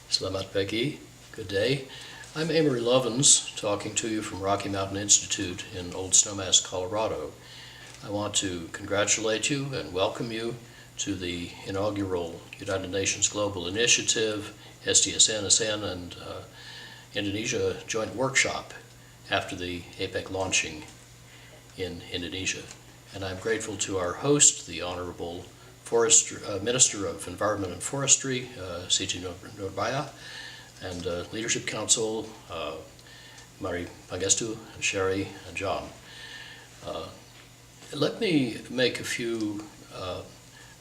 Selamat pagi, good day. I'm Amory Lovins, talking to you from Rocky Mountain Institute in Old Snowmass, Colorado. I want to congratulate you and welcome you to the inaugural United Nations Global Initiative, SDSN and Indonesia joint workshop after the APEC launching in Indonesia. And I'm grateful to our host, the Honorable Minister of Environment and Forestry, Siti Nurbaya, and Leadership Council, Mari Pangestu, Sherry, and John. Let me make a few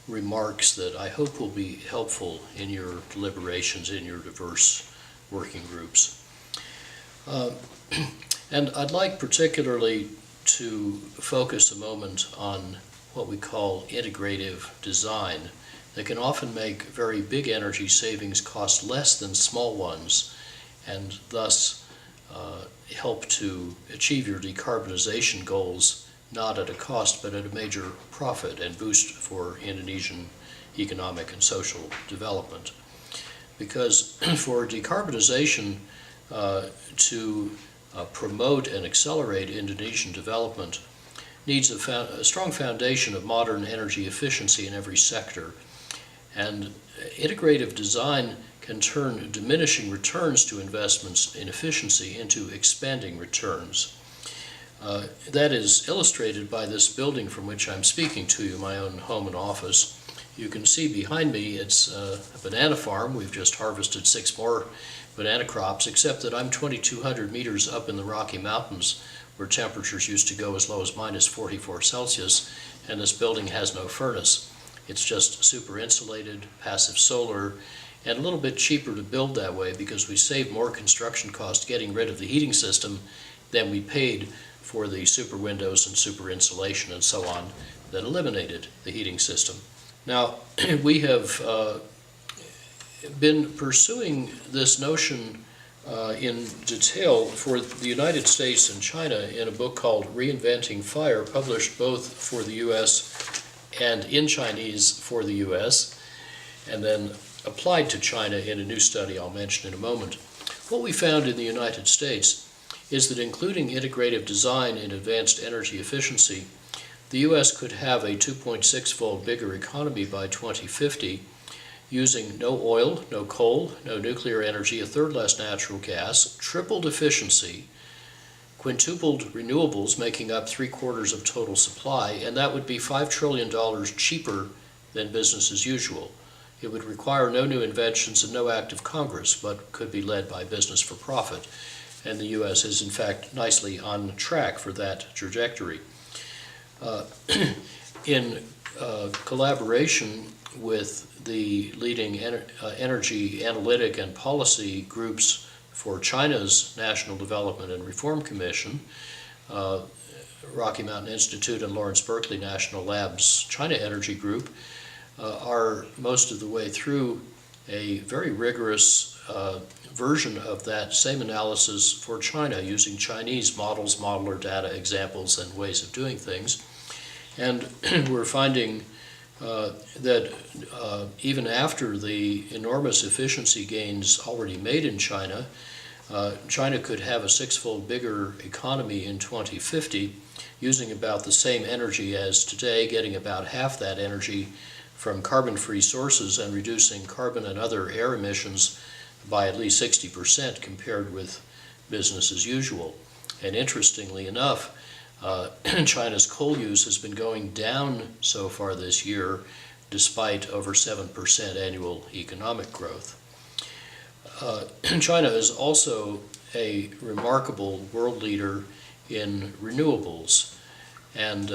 remarks that I hope will be helpful in your deliberations in your diverse working groups. And I'd like particularly to focus a moment on what we call integrative design that can often make very big energy savings cost less than small ones and thus help to achieve your decarbonization goals not at a cost but at a major profit and boost for Indonesian economic and social development. Because for decarbonization to promote and accelerate Indonesian development needs a strong foundation of modern energy efficiency in every sector. And integrative design can turn diminishing returns to investments in efficiency into expanding returns. That is illustrated by this building from which I'm speaking to you, my own home and office. You can see behind me it's a banana farm. We've just harvested 6 more banana crops, except that I'm 2,200 meters up in the Rocky Mountains where temperatures used to go as low as minus 44 Celsius, and this building has no furnace. It's just super insulated, passive solar, and a little bit cheaper to build that way because we saved more construction cost getting rid of the heating system than we paid for the super windows and super insulation and so on that eliminated the heating system. Now, we have been pursuing this notion in detail for the United States and China in a book called Reinventing Fire, published both for the U.S. and in Chinese for the U.S., and then applied to China in a new study I'll mention in a moment. What we found in the United States is that including integrative design in advanced energy efficiency, the U.S. could have a 2.6-fold bigger economy by 2050, using no oil, no coal, no nuclear energy, a third less natural gas, tripled efficiency, quintupled renewables making up 3/4 of total supply, and that would be $5 trillion cheaper than business as usual. It would require no new inventions and no act of Congress, but could be led by business for profit. And the U.S. is in fact nicely on track for that trajectory. In collaboration with the leading energy analytic and policy groups for China's National Development and Reform Commission, Rocky Mountain Institute and Lawrence Berkeley National Labs China Energy Group are most of the way through a very rigorous version of that same analysis for China using Chinese models, modeler data, examples, and ways of doing things. And we're finding that even after the enormous efficiency gains already made in China, China could have a 6-fold bigger economy in 2050 using about the same energy as today, getting about half that energy from carbon-free sources and reducing carbon and other air emissions by at least 60% compared with business as usual. And interestingly enough, China's coal use has been going down so far this year, despite over 7% annual economic growth. China is also a remarkable world leader in renewables. And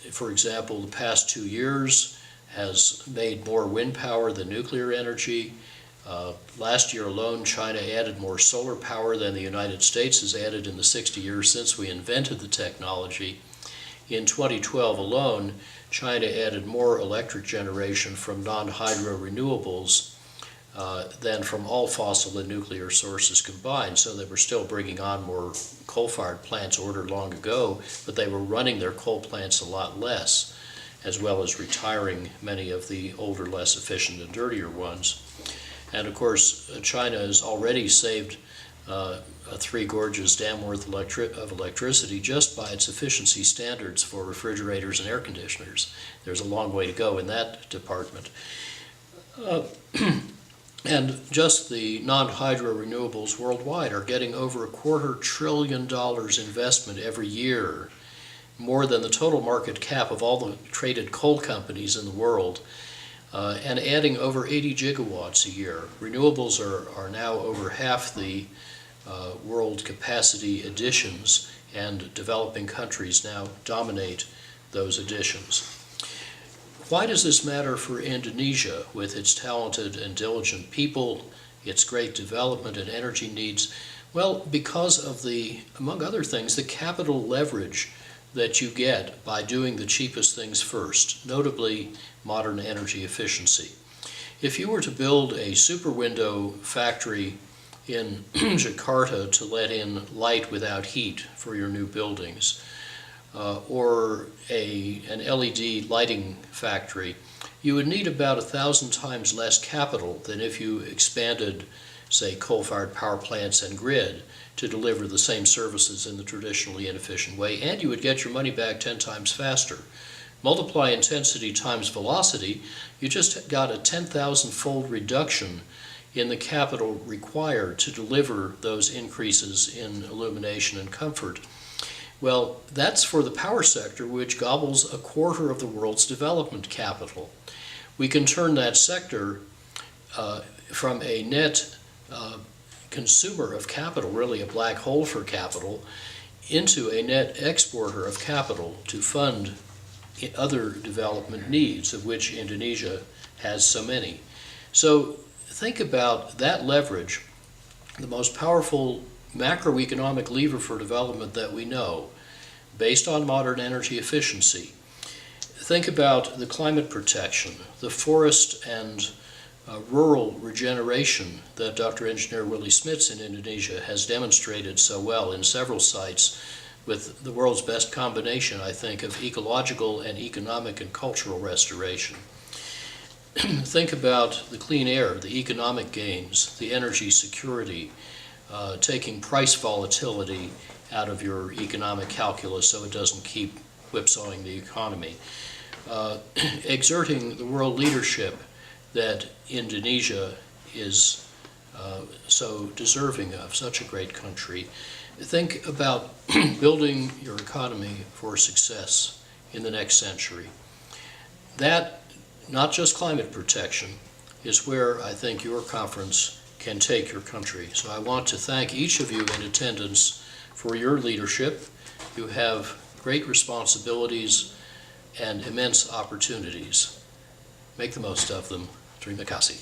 for example, the past 2 years has made more wind power than nuclear energy. Last year alone, China added more solar power than the United States has added in the 60 years since we invented the technology. In 2012 alone, China added more electric generation from non-hydro renewables than from all fossil and nuclear sources combined. So they were still bringing on more coal-fired plants ordered long ago, but they were running their coal plants a lot less, as well as retiring many of the older, less efficient and dirtier ones. And of course, China has already saved 3 Gorges dam worth of electricity just by its efficiency standards for refrigerators and air conditioners. There's a long way to go in that department. And just the non-hydro renewables worldwide are getting over $250 billion investment every year, more than the total market cap of all the traded coal companies in the world, and adding over 80 gigawatts a year. Renewables are now over half the world capacity additions, and developing countries now dominate those additions. Why does this matter for Indonesia with its talented and diligent people, its great development and energy needs? Well, because of among other things, the capital leverage that you get by doing the cheapest things first, notably modern energy efficiency. If you were to build a super window factory in Jakarta to let in light without heat for your new buildings, or an LED lighting factory, you would need about 1,000 times less capital than if you expanded, say, coal-fired power plants and grid to deliver the same services in the traditionally inefficient way, and you would get your money back 10 times faster. Multiply intensity times velocity, you just got a 10,000-fold reduction in the capital required to deliver those increases in illumination and comfort. Well, that's for the power sector, which gobbles 1/4 of the world's development capital. We can turn that sector from a net consumer of capital, really a black hole for capital, into a net exporter of capital to fund other development needs, of which Indonesia has so many. So think about that leverage, the most powerful macroeconomic lever for development that we know, based on modern energy efficiency. Think about the climate protection, the forest and rural regeneration that Dr. Engineer Willie Smits in Indonesia has demonstrated so well in several sites, with the world's best combination, I think, of ecological and economic and cultural restoration. Think about the clean air, the economic gains, the energy security, taking price volatility out of your economic calculus so it doesn't keep whipsawing the economy. Exerting the world leadership that Indonesia is so deserving of, such a great country. Think about building your economy for success in the next century. That, not just climate protection, is where I think your conference can take your country. So I want to thank each of you in attendance for your leadership. You have great responsibilities and immense opportunities. Make the most of them. Terima kasih.